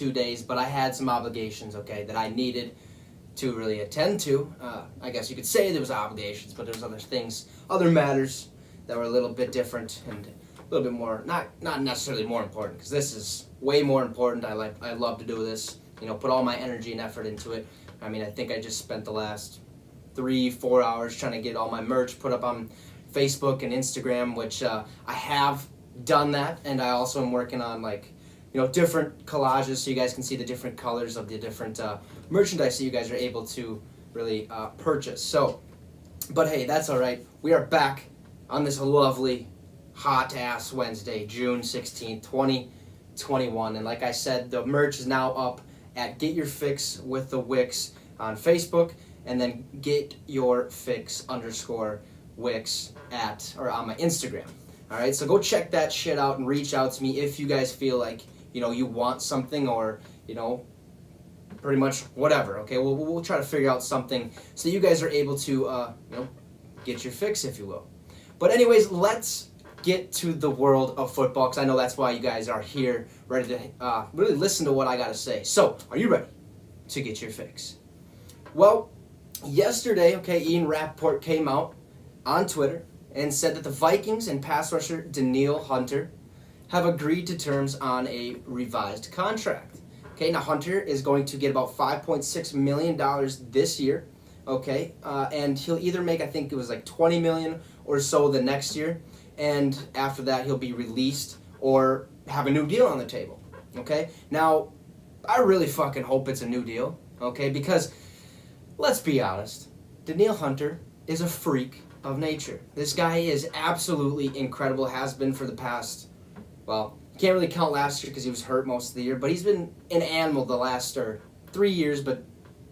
2 days, but I had some obligations, okay, that I needed to really attend to. I guess you could say there was obligations, but there's other things, other matters that were a little bit different and a little bit more, not necessarily more important, because this is way more important. I love to do this, put all my energy and effort into it. I mean, I think I just spent the last 3-4 hours trying to get all my merch put up on Facebook and Instagram, which I have done that, and I also am working on different collages so you guys can see the different colors of the different merchandise that you guys are able to really purchase. So, but hey, that's all right. We are back on this lovely hot-ass Wednesday, June 16th, 2021, and like I said, the merch is now up at Get Your Fix with the Wicks on Facebook, and then Get Your Fix _Wicks on my Instagram. All right, so go check that shit out and reach out to me if you guys feel like you want something, or pretty much whatever. Okay, we'll try to figure out something so you guys are able to get your fix, if you will. But anyways, let's get to the world of football, because I know that's why you guys are here, ready to really listen to what I got to say. So, are you ready to get your fix? Well, yesterday, Ian Rappaport came out on Twitter and said that the Vikings and pass rusher Danielle Hunter have agreed to terms on a revised contract. Okay, now Hunter is going to get about $5.6 million this year, and he'll either make, I think it was like $20 million or so the next year, and after that he'll be released or have a new deal on the table, Now, I really fucking hope it's a new deal, because let's be honest, Danielle Hunter is a freak of nature. This guy is absolutely incredible, has been for the past, well, you can't really count last year because he was hurt most of the year, but he's been an animal the last 3 years, but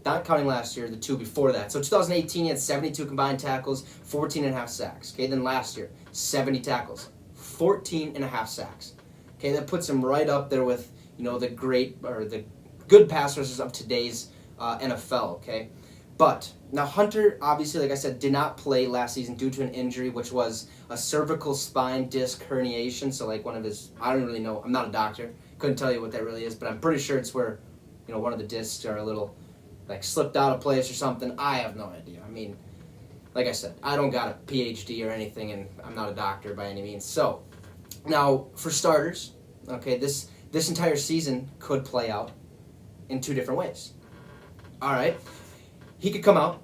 not counting last year, the 2 before that. So 2018, he had 72 combined tackles, 14.5 sacks. Then last year, 70 tackles, 14.5 sacks. That puts him right up there with, the good pass rushers of today's NFL, But now Hunter, obviously, like I said, did not play last season due to an injury, which was a cervical spine disc herniation. So one of his, I don't really know, I'm not a doctor, couldn't tell you what that really is, but I'm pretty sure it's where, one of the discs are a little, slipped out of place or something. I have no idea. I mean, like I said, I don't got a PhD or anything, and I'm not a doctor by any means. So, now, for starters, this entire season could play out in 2 different ways. All right. He could come out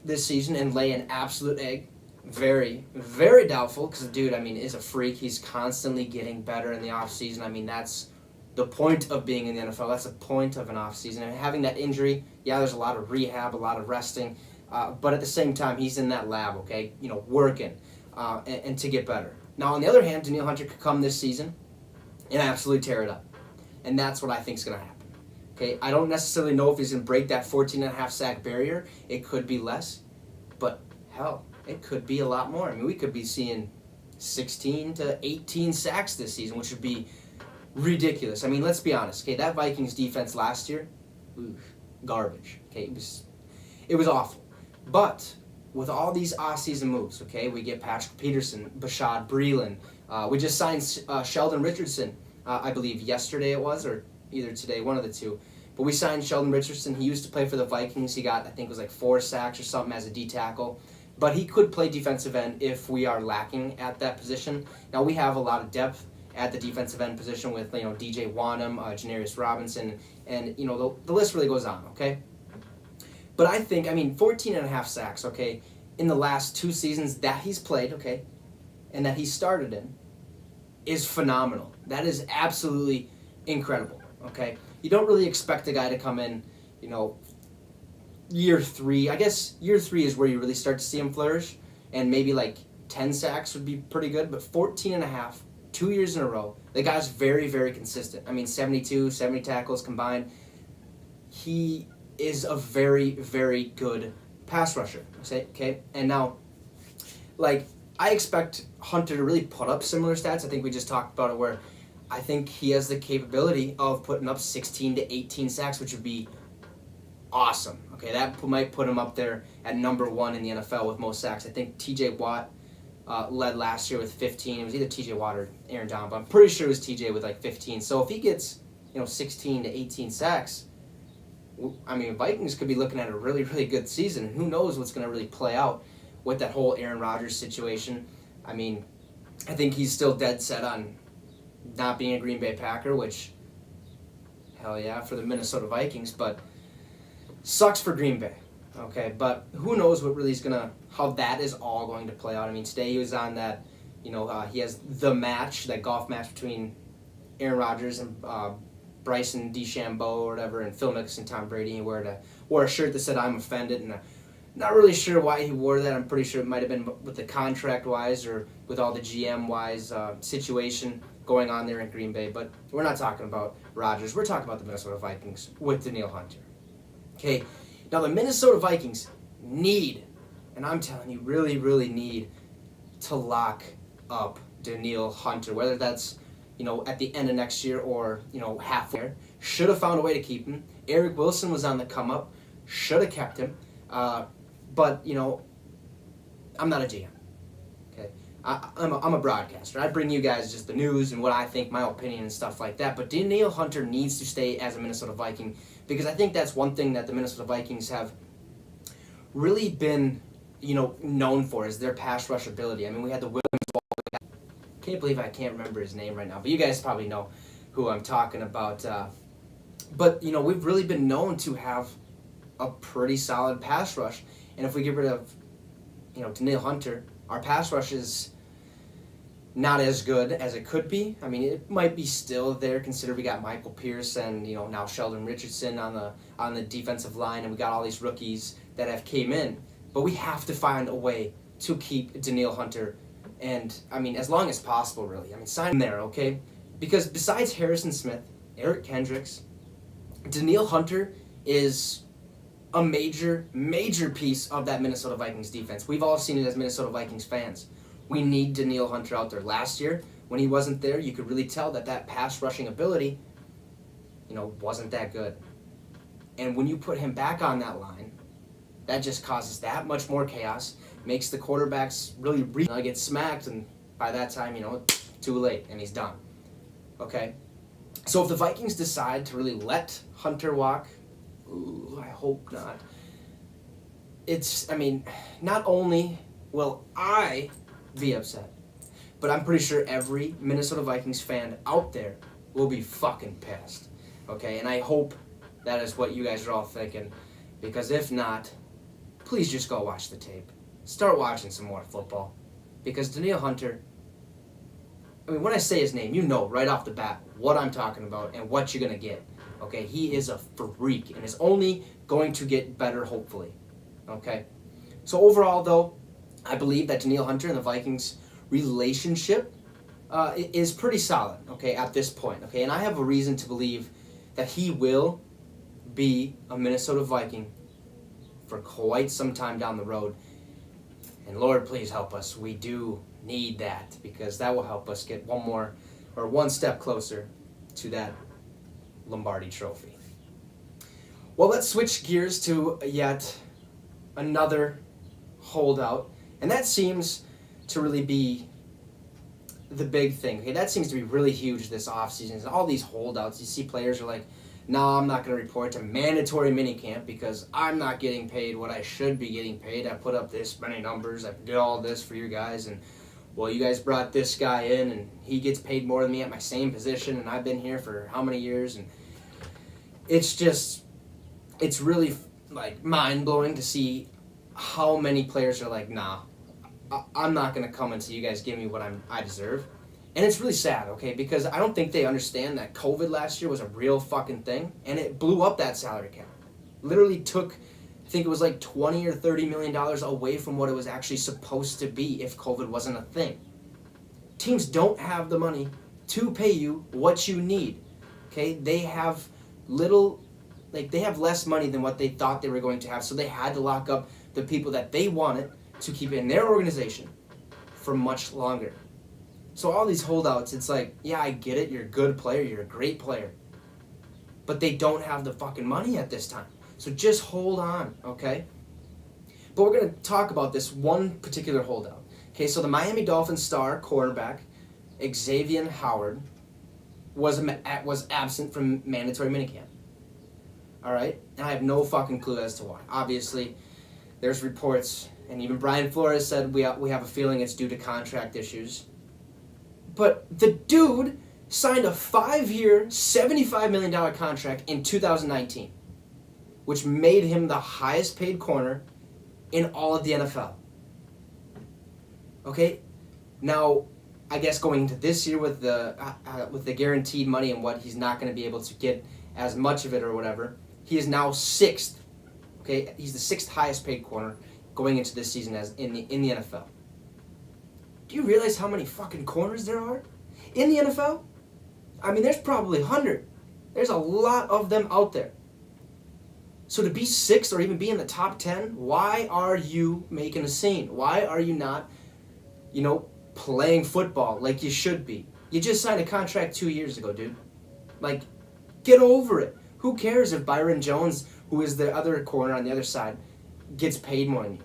this season and lay an absolute egg. Very, very doubtful, because the dude, is a freak. He's constantly getting better in the offseason. That's the point of being in the NFL. That's the point of an offseason. And having that injury, yeah, there's a lot of rehab, a lot of resting. But at the same time, he's in that lab, working and to get better. Now, on the other hand, Danielle Hunter could come this season and absolutely tear it up. And that's what I think is going to happen. I don't necessarily know if he's going to break that 14.5 sack barrier. It could be less, but hell, it could be a lot more. We could be seeing 16 to 18 sacks this season, which would be ridiculous. Let's be honest. That Vikings defense last year, garbage. It was awful. But with all these off-season moves, we get Patrick Peterson, Bashad Breeland. We just signed Sheldon Richardson, I believe yesterday it was, or either today, one of the two. But we signed Sheldon Richardson. He used to play for the Vikings. He got, I think it was 4 sacks or something as a D tackle. But he could play defensive end if we are lacking at that position. Now, we have a lot of depth at the defensive end position with, DJ Wanham, Janarius Robinson, and, the list really goes on, But I think, 14.5 sacks, in the last 2 seasons that he's played, and that he started in, is phenomenal. That is absolutely incredible. You don't really expect a guy to come in, year 3. I guess year 3 is where you really start to see him flourish, and maybe 10 sacks would be pretty good, but 14.5, 2 years in a row, the guy's very, very consistent. 72, 70 tackles combined. He is a very, very good pass rusher, And now, I expect Hunter to really put up similar stats. I think we just talked about it, where I think he has the capability of putting up 16 to 18 sacks, which would be awesome. That might put him up there at number 1 in the NFL with most sacks. I think T.J. Watt led last year with 15. It was either T.J. Watt or Aaron Donald, but I'm pretty sure it was T.J. with 15. So if he gets 16 to 18 sacks, I mean, Vikings could be looking at a really, really good season. And who knows what's going to really play out with that whole Aaron Rodgers situation. I mean, I think he's still dead set on not being a Green Bay Packer, which, hell yeah, for the Minnesota Vikings, but sucks for Green Bay. Okay, but who knows what really is how that is all going to play out. I mean, today he was on that, he has the match, that golf match between Aaron Rodgers and Bryson DeChambeau or whatever, and Phil Mickelson, Tom Brady. He wore a shirt that said "I'm offended," and I'm not really sure why he wore that. I'm pretty sure it might have been with the contract-wise or with all the GM-wise situation going on there in Green Bay. But we're not talking about Rodgers. We're talking about the Minnesota Vikings with Danielle Hunter. Okay, now the Minnesota Vikings need, and I'm telling you, really, really need to lock up Danielle Hunter, whether that's at the end of next year or, halfway. Should have found a way to keep him. Eric Wilson was on the come up. Should have kept him. But, I'm not a GM. Okay? I'm a broadcaster. I bring you guys just the news and what I think, my opinion and stuff like that. But Danielle Hunter needs to stay as a Minnesota Viking because I think that's one thing that the Minnesota Vikings have really been, known for is their pass rush ability. I mean, we had the Williams Ball. Can't believe I can't remember his name right now, but you guys probably know who I'm talking about. But we've really been known to have a pretty solid pass rush, and if we get rid of, Danielle Hunter, our pass rush is not as good as it could be. I mean, it might be still there, considering we got Michael Pierce and now Sheldon Richardson on the defensive line, and we got all these rookies that have came in. But we have to find a way to keep Danielle Hunter. And, I mean, as long as possible, really. I mean, sign him there, okay? Because besides Harrison Smith, Eric Kendricks, Danielle Hunter is a major, major piece of that Minnesota Vikings defense. We've all seen it as Minnesota Vikings fans. We need Danielle Hunter out there. Last year, when he wasn't there, you could really tell that pass rushing ability, wasn't that good. And when you put him back on that line, that just causes that much more chaos. Makes the quarterbacks really get smacked, and by that time, too late, and he's done. Okay? So if the Vikings decide to really let Hunter walk, I hope not. Not only will I be upset, but I'm pretty sure every Minnesota Vikings fan out there will be fucking pissed. Okay? And I hope that is what you guys are all thinking, because if not, please just go watch the tape. Start watching some more football. Because Danielle Hunter, when I say his name, right off the bat what I'm talking about and what you're going to get. Okay? He is a freak and is only going to get better, hopefully. Okay? So overall, though, I believe that Danielle Hunter and the Vikings relationship is pretty solid, okay, at this point. Okay? And I have a reason to believe that he will be a Minnesota Viking for quite some time down the road. And Lord, please help us. We do need that, because that will help us get one step closer to that Lombardi trophy. Well, let's switch gears to yet another holdout. And that seems to really be the big thing. Okay, that seems to be really huge this offseason. And all these holdouts, you see players are like, no, I'm not going to report to mandatory minicamp because I'm not getting paid what I should be getting paid. I put up this many numbers. I did all this for you guys. And, well, you guys brought this guy in, and he gets paid more than me at my same position, and I've been here for how many years? And it's really, mind-blowing to see how many players are like, nah, I'm not going to come until you guys give me what I deserve. And it's really sad, okay, because I don't think they understand that COVID last year was a real fucking thing, and it blew up that salary cap. Literally took, I think it was like $20 or $30 million away from what it was actually supposed to be if COVID wasn't a thing. Teams don't have the money to pay you what you need, okay? They have they have less money than what they thought they were going to have, so they had to lock up the people that they wanted to keep in their organization for much longer. So all these holdouts, it's like, yeah, I get it. You're a good player. You're a great player. But they don't have the fucking money at this time. So just hold on, okay? But we're going to talk about this one particular holdout. Okay, so the Miami Dolphins star quarterback, Xavier Howard, was absent from mandatory minicamp. All right, and I have no fucking clue as to why. Obviously, there's reports, and even Brian Flores said we have a feeling it's due to contract issues. But the dude signed a 5-year, $75 million contract in 2019, which made him the highest paid corner in all of the NFL. Okay, now I guess going into this year with the guaranteed money and what he's not going to be able to get as much of it or whatever, he is now 6th. Okay, he's the 6th highest paid corner going into this season as in the NFL. Do you realize how many fucking corners there are in the NFL? I mean, there's probably 100. There's a lot of them out there. So to be 6th or even be in the top 10, why are you making a scene? Why are you not, playing football like you should be? You just signed a contract 2 years ago, dude. Like, get over it. Who cares if Byron Jones, who is the other corner on the other side, gets paid more than you?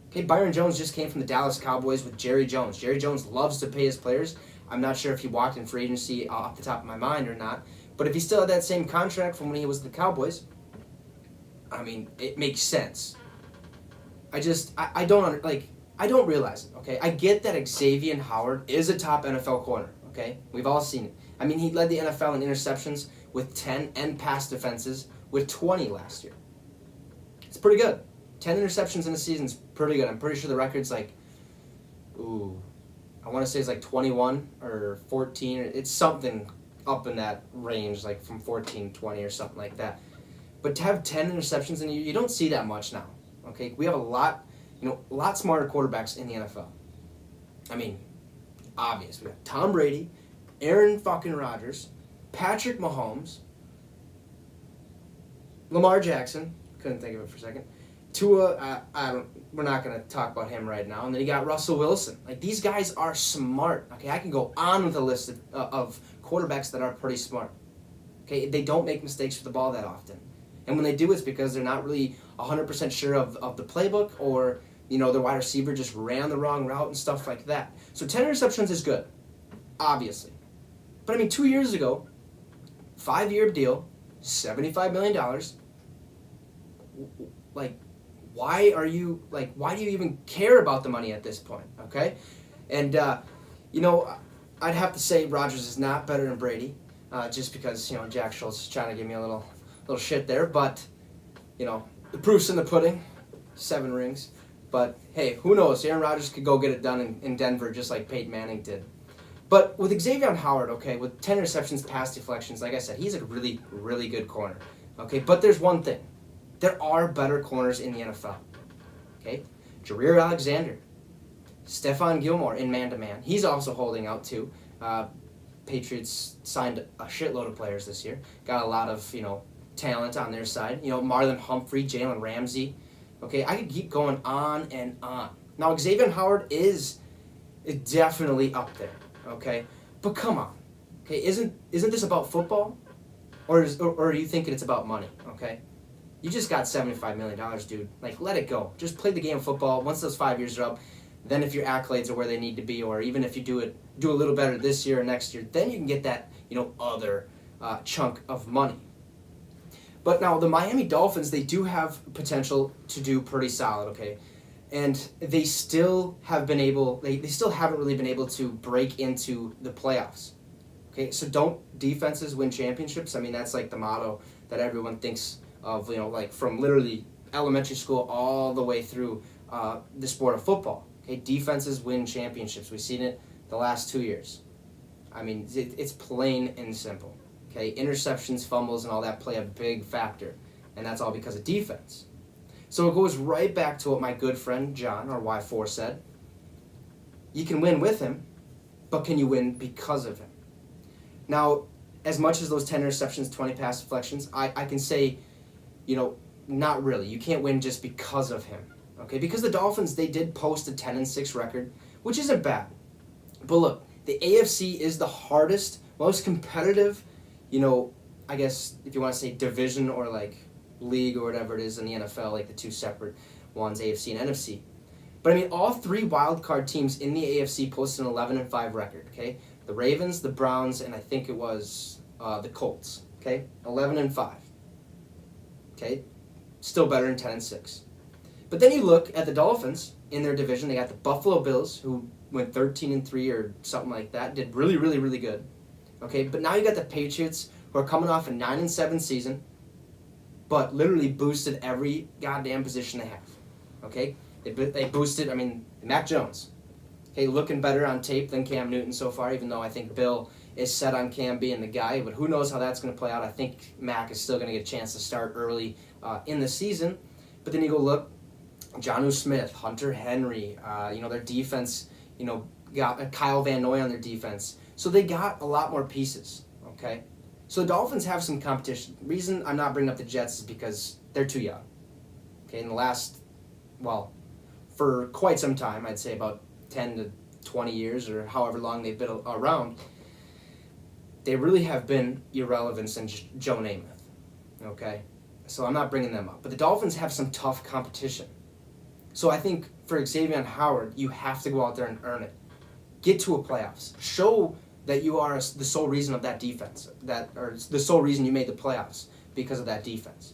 Okay, Byron Jones just came from the Dallas Cowboys with Jerry Jones. Jerry Jones loves to pay his players. I'm not sure if he walked in free agency off the top of my mind or not, but if he still had that same contract from when he was with the Cowboys, I mean, it makes sense. I don't realize it, okay? I get that Xavier Howard is a top NFL corner, okay? We've all seen it. I mean, he led the NFL in interceptions with 10 and pass defenses with 20 last year. It's pretty good. 10 interceptions in a season is pretty good. I'm pretty sure the record's I want to say it's like 21 or 14. It's something up in that range, like from 14 to 20 or something like that. But to have 10 interceptions in a year, you don't see that much now, okay? We have a lot smarter quarterbacks in the NFL. I mean, obvious. We got Tom Brady, Aaron fucking Rodgers, Patrick Mahomes, Lamar Jackson. Couldn't think of it for a second. Tua, we're not going to talk about him right now. And then you got Russell Wilson. Like, these guys are smart. Okay, I can go on with a list of quarterbacks that are pretty smart. Okay, they don't make mistakes with the ball that often. And when they do, it's because they're not really 100% sure of the playbook, or, their wide receiver just ran the wrong route and stuff like that. So 10 interceptions is good, obviously. But, I mean, 2 years ago, 5-year deal, $75 million. Like, why do you even care about the money at this point, okay? And, I'd have to say Rodgers is not better than Brady, just because, Jack Schultz is trying to give me a little shit there. But, the proof's in the pudding, 7 rings. But, hey, who knows? Aaron Rodgers could go get it done in Denver just like Peyton Manning did. But with Xavier Howard, okay, with 10 interceptions, pass deflections, like I said, he's a really, really good corner, okay? But there's one thing. There are better corners in the NFL, okay? Jareer Alexander, Stephon Gilmore in man-to-man. He's also holding out, too. Patriots signed a shitload of players this year. Got a lot of, talent on their side. Marlon Humphrey, Jalen Ramsey. Okay, I could keep going on and on. Now, Xavier Howard is definitely up there, okay? But come on, okay? Isn't this about football? Or are you thinking it's about money, okay? You just got $75 million, dude. Like, let it go. Just play the game of football. Once those 5 years are up, then if your accolades are where they need to be, or even if you do a little better this year or next year, then you can get that, other chunk of money. But now the Miami Dolphins, they do have potential to do pretty solid, okay? And they still have been able, they still haven't really been able to break into the playoffs. Okay, so don't defenses win championships? I mean, that's like the motto that everyone thinks of, like from literally elementary school all the way through the sport of football. Okay, defenses win championships. We've seen it the last 2 years. I mean, it's plain and simple. Okay, interceptions, fumbles, and all that play a big factor, and that's all because of defense. So it goes right back to what my good friend John, or Y4, said. You can win with him, but can you win because of him? Now, as much as those 10 interceptions, 20 pass deflections, I can say, not really. You can't win just because of him. Okay, because the Dolphins, they did post a 10-6 record, which isn't bad. But look, the AFC is the hardest, most competitive, I guess if you want to say division or like league or whatever it is in the NFL, like the two separate ones, AFC and NFC. But I mean, all 3 wild card teams in the AFC posted an 11-5 record, okay? the Ravens, the Browns, and I think it was the Colts. Okay, 11-5. Okay, still better than 10-6. But then you look at the Dolphins in their division. They got the Buffalo Bills, who went 13-3 or something like that. Did really, really, really good. Okay, but now you got the Patriots, who are coming off a 9-7 season, but literally boosted every goddamn position they have. Okay, they boosted. I mean, Mac Jones. Okay, looking better on tape than Cam Newton so far, even though I think Bill is set on Cam being the guy. But who knows how that's going to play out. I think Mac is still going to get a chance to start early in the season. But then you go look, Jonnu Smith, Hunter Henry, their defense, got Kyle Van Noy on their defense. So they got a lot more pieces, okay? So the Dolphins have some competition. The reason I'm not bringing up the Jets is because they're too young. Okay, in the last, for quite some time, I'd say about 10 to 20 years or however long they've been around, they really have been irrelevant since Joe Namath, okay? So I'm not bringing them up. But the Dolphins have some tough competition. So I think for Xavier Howard, you have to go out there and earn it. Get to a playoffs. Show that you are the sole reason of that defense, or the sole reason you made the playoffs because of that defense.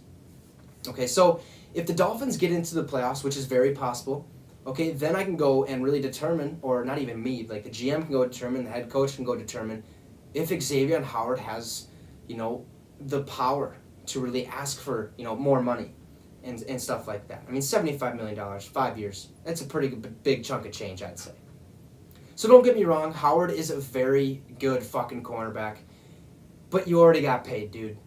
Okay, so if the Dolphins get into the playoffs, which is very possible, okay, then I can go and really determine, or not even me, like the GM can go determine, the head coach can go determine if Xavier Howard has, the power to really ask for, more money and stuff like that. I mean, $75 million, 5 years, that's a pretty big chunk of change, I'd say. So don't get me wrong, Howard is a very good fucking cornerback, but you already got paid, dude.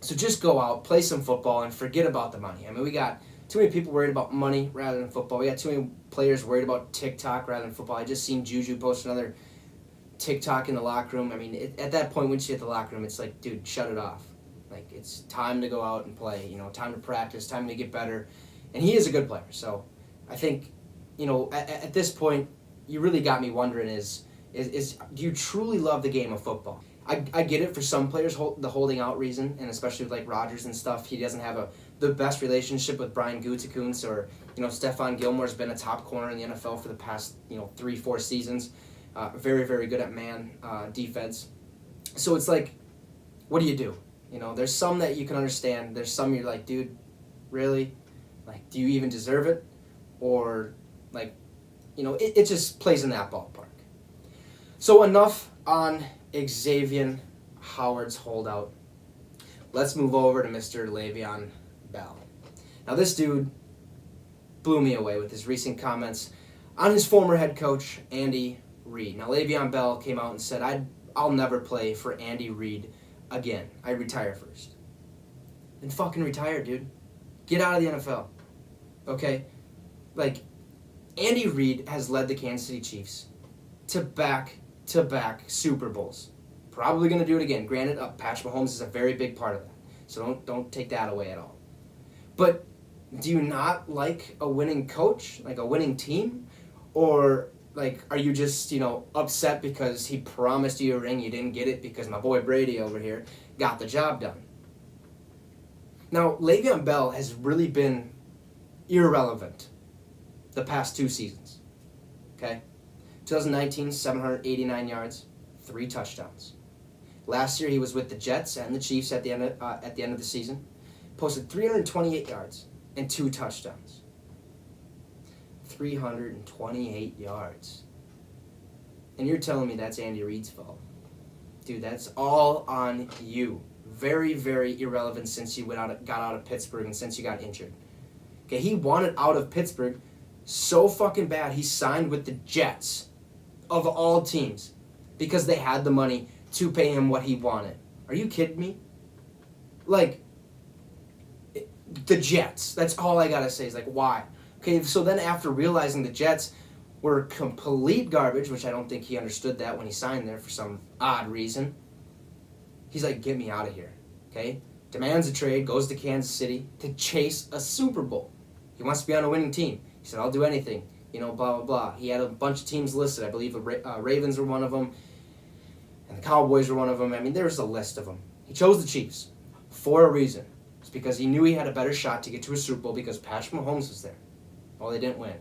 So just go out, play some football, and forget about the money. I mean, we got too many people worried about money rather than football. We got too many players worried about TikTok rather than football. I just seen Juju post another TikTok in the locker room. I mean, at that point, once you hit the locker room, it's like, dude, shut it off. Like, it's time to go out and play, time to practice, time to get better. And he is a good player. So I think, at this point, you really got me wondering is do you truly love the game of football? I get it for some players, the holding out reason, and especially with like Rodgers and stuff. He doesn't have the best relationship with Brian Gutekunst, or Stephon Gilmore's been a top corner in the NFL for the past 3-4 seasons. Very, very good at man defense. So it's like, what do? There's some that you can understand. There's some you're like, dude, really? Like, do you even deserve it? Or like, it just plays in that ballpark. So enough on Xavier Howard's holdout. Let's move over to Mr. Le'Veon Bell. Now this dude blew me away with his recent comments on his former head coach, Andy Reid. Now Le'Veon Bell came out and said, I'll never play for Andy Reid again. I retire first. Then fucking retire, dude. Get out of the NFL. Okay? Like, Andy Reid has led the Kansas City Chiefs to back-to-back Super Bowls. Probably going to do it again. Granted, Patrick Mahomes is a very big part of that. So don't take that away at all. But do you not like a winning coach, like a winning team? Or like, are you just, upset because he promised you a ring, you didn't get it because my boy Brady over here got the job done? Now, Le'Veon Bell has really been irrelevant the past 2 seasons, okay? 2019, 789 yards, 3 touchdowns. Last year, he was with the Jets and the Chiefs at the end of the season. Posted 328 yards and 2 touchdowns. 328 yards. And you're telling me that's Andy Reid's fault? Dude, that's all on you. Very, very irrelevant since you got out of Pittsburgh and since you got injured. Okay, he wanted out of Pittsburgh so fucking bad, he signed with the Jets, of all teams, because they had the money to pay him what he wanted. Are you kidding me? Like, the Jets. That's all I gotta say is like, why? Okay, so then after realizing the Jets were complete garbage, which I don't think he understood that when he signed there for some odd reason, he's like, get me out of here. Okay? Demands a trade, goes to Kansas City to chase a Super Bowl. He wants to be on a winning team. He said, I'll do anything, blah, blah, blah. He had a bunch of teams listed. I believe the Ravens were one of them, and the Cowboys were one of them. I mean, there's a list of them. He chose the Chiefs for a reason. It's because he knew he had a better shot to get to a Super Bowl because Patrick Mahomes was there. Well, they didn't win.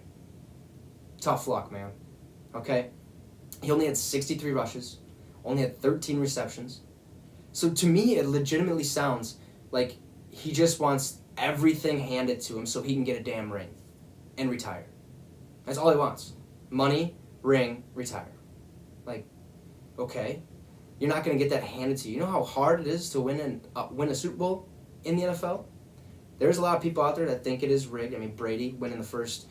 Tough luck, man. Okay? He only had 63 rushes, only had 13 receptions. So to me, it legitimately sounds like he just wants everything handed to him so he can get a damn ring and retire. That's all he wants. Money, ring, retire. Like, okay, you're not going to get that handed to you. You know how hard it is to win a Super Bowl in the NFL? There's a lot of people out there that think it is rigged. I mean, Brady winning the first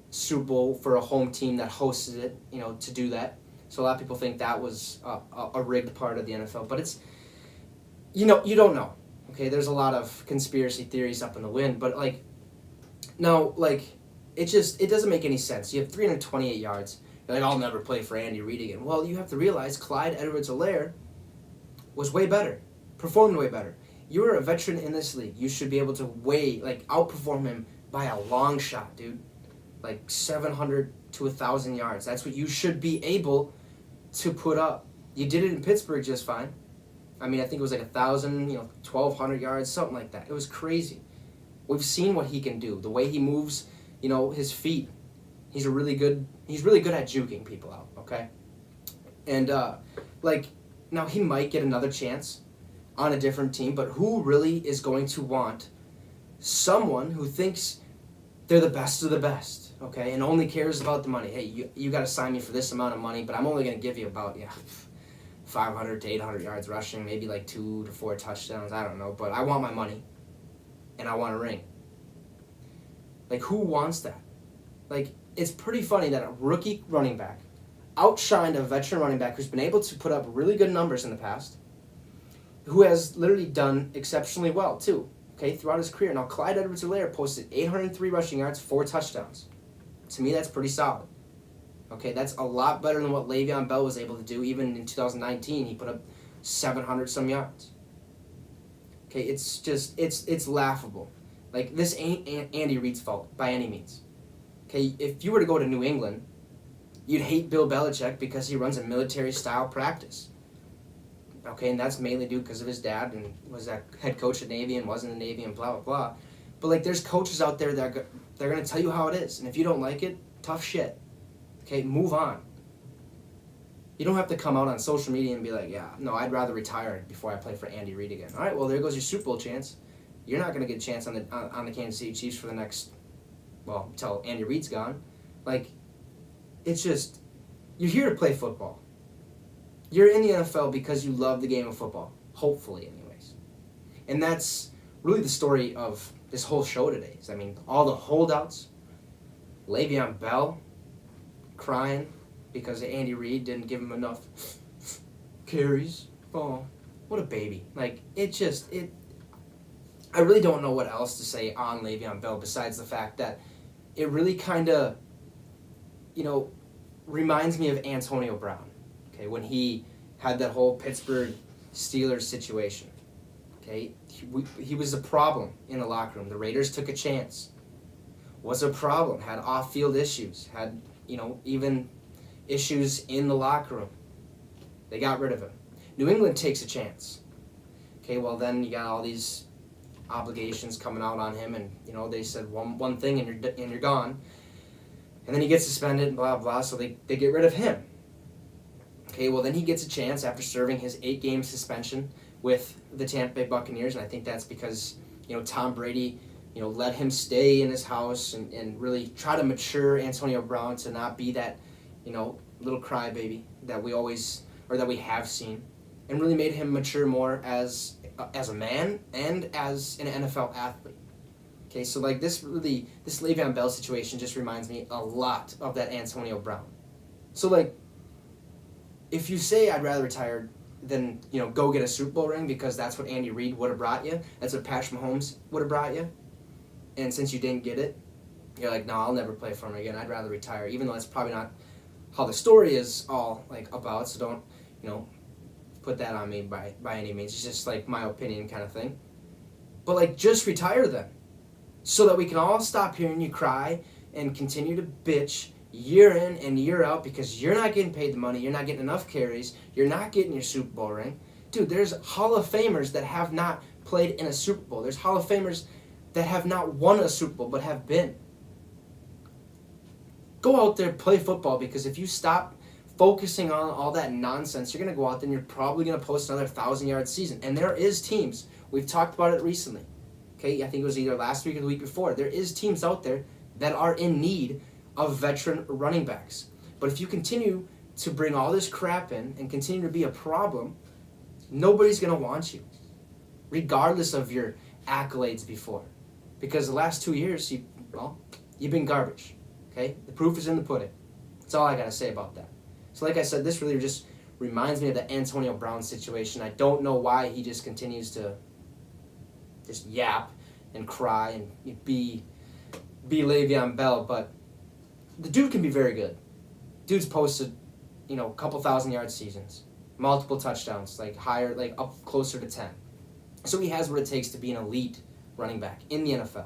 Super Bowl for a home team that hosted it, to do that. So a lot of people think that was a rigged part of the NFL. But it's, you don't know. Okay, there's a lot of conspiracy theories up in the wind. But, it doesn't make any sense. You have 328 yards. You're like, I'll never play for Andy Reid again. Well, you have to realize Clyde Edwards-Helaire was way better, performed way better. You're a veteran in this league. You should be able to outperform him by a long shot, dude. Like 700 to 1,000 yards. That's what you should be able to put up. You did it in Pittsburgh just fine. I mean, I think it was like 1,000, 1,200 yards, something like that. It was crazy. We've seen what he can do. The way he moves, his feet. He's really good at juking people out, okay? And, now he might get another chance on a different team, but who really is going to want someone who thinks they're the best of the best, okay, and only cares about the money? Hey, you got to sign me for this amount of money, but I'm only going to give you about, 500 to 800 yards rushing, maybe like 2 to 4 touchdowns, I don't know, but I want my money, and I want a ring. Like, who wants that? Like, it's pretty funny that a rookie running back outshined a veteran running back who's been able to put up really good numbers in the past, who has literally done exceptionally well, too, okay, throughout his career. Now, Clyde Edwards-Helaire posted 803 rushing yards, 4 touchdowns. To me, that's pretty solid. Okay, that's a lot better than what Le'Veon Bell was able to do. Even in 2019, he put up 700-some yards. Okay, it's just, it's laughable. Like, this ain't Andy Reid's fault by any means. Okay, if you were to go to New England, you'd hate Bill Belichick because he runs a military-style practice. Okay, and that's mainly due because of his dad and was that head coach of Navy and was in the Navy and blah, blah, blah. But, there's coaches out there that they're going to tell you how it is. And if you don't like it, tough shit. Okay, move on. You don't have to come out on social media and be like, yeah, no, I'd rather retire before I play for Andy Reid again. All right, well, there goes your Super Bowl chance. You're not going to get a chance on the Kansas City Chiefs for the next, until Andy Reid's gone. It's just, you're here to play football. You're in the NFL because you love the game of football. Hopefully, anyways. And that's really the story of this whole show today. I mean, all the holdouts, Le'Veon Bell crying because Andy Reid didn't give him enough carries. Oh, what a baby. I really don't know what else to say on Le'Veon Bell besides the fact that it really kind of, reminds me of Antonio Brown, okay, when he had that whole Pittsburgh Steelers situation, okay? He was a problem in the locker room. The Raiders took a chance, was a problem, had off-field issues, had, even issues in the locker room. They got rid of him. New England takes a chance. Okay, well then you got all these obligations coming out on him, and they said one thing and you're gone, and then he gets suspended and blah blah. So they get rid of him. Okay, well then he gets a chance after serving his 8-game suspension with the Tampa Bay Buccaneers, and I think that's because Tom Brady let him stay in his house and really try to mature Antonio Brown to not be that little crybaby that we have seen, and really made him mature more as a man and as an NFL athlete. Okay, so this Le'Veon Bell situation just reminds me a lot of that Antonio Brown. So if you say I'd rather retire than go get a Super Bowl ring because that's what Andy Reid would have brought you, that's what Patrick Mahomes would have brought you, and since you didn't get it, you're like, no, I'll never play for him again. I'd rather retire, even though that's probably not how the story is all about. So don't put that on me by any means. It's just my opinion kind of thing. But just retire then, so that we can all stop hearing you cry and continue to bitch year in and year out because you're not getting paid the money, you're not getting enough carries, you're not getting your Super Bowl ring. Dude, there's Hall of Famers that have not played in a Super Bowl. There's Hall of Famers that have not won a Super Bowl but have been. Go out there, play football, because if you stop focusing on all that nonsense, you're going to go out there and you're probably going to post another 1,000-yard season. And there is teams, we've talked about it recently, okay? I think it was either last week or the week before. There is teams out there that are in need of veteran running backs. But if you continue to bring all this crap in and continue to be a problem, nobody's going to want you, regardless of your accolades before. Because the last 2 years, you've been garbage, okay? The proof is in the pudding. That's all I got to say about that. So like I said, this really just reminds me of the Antonio Brown situation. I don't know why he just continues to just yap and cry and be Le'Veon Bell, but the dude can be very good. Dude's posted, a couple 1,000-yard seasons, multiple touchdowns, higher, up closer to 10. So he has what it takes to be an elite running back in the NFL.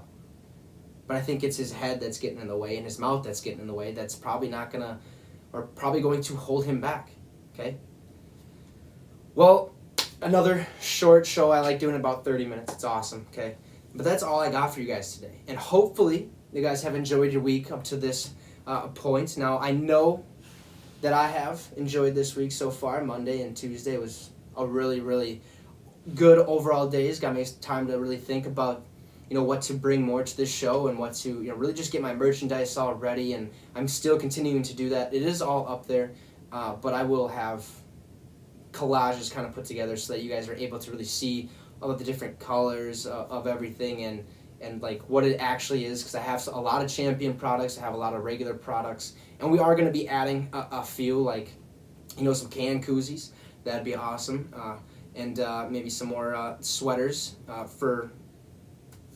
But I think it's his head that's getting in the way and his mouth that's getting in the way that's probably going to hold him back, okay? Well, another short show. I like doing about 30 minutes. It's awesome, okay? But that's all I got for you guys today. And hopefully you guys have enjoyed your week up to this point. Now, I know that I have enjoyed this week so far. Monday and Tuesday was a really, really good overall days. Got me time to really think about what to bring more to this show and what to really just get my merchandise all ready, and I'm still continuing to do that. It is all up there, but I will have collages kind of put together so that you guys are able to really see all of the different colors of everything and what it actually is, because I have a lot of champion products, I have a lot of regular products, and we are going to be adding a few, some can koozies. That'd be awesome, and maybe some more sweaters for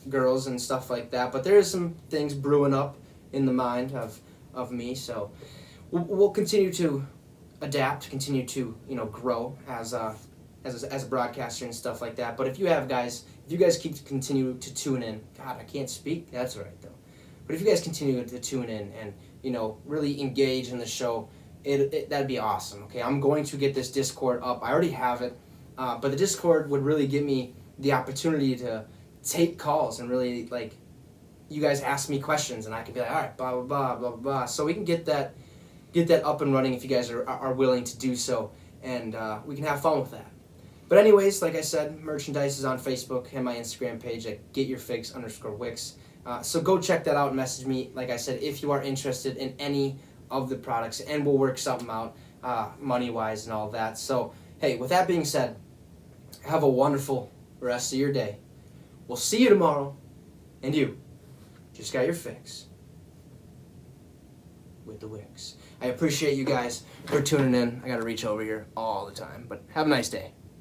girls and stuff like that. But there is some things brewing up in the mind of me, so we'll continue to adapt, continue to grow as a broadcaster and stuff like that. But if you guys continue to tune in, God, I can't speak. That's all right though. But if you guys continue to tune in and really engage in the show, that'd be awesome. Okay, I'm going to get this Discord up. I already have it, but the Discord would really give me the opportunity to take calls and really you guys ask me questions and I can be like, all right, blah blah blah blah blah. So we can get that up and running if you guys are willing to do so, and we can have fun with that. But anyways, like I said, merchandise is on Facebook and my Instagram page at getyourfix_Wicks. So go check that out and message me, like I said, if you are interested in any of the products, and we'll work something out money-wise and all that. So, hey, with that being said, have a wonderful rest of your day. We'll see you tomorrow, and you just got your fix with the Wicks. I appreciate you guys for tuning in. I got to reach over here all the time, but have a nice day.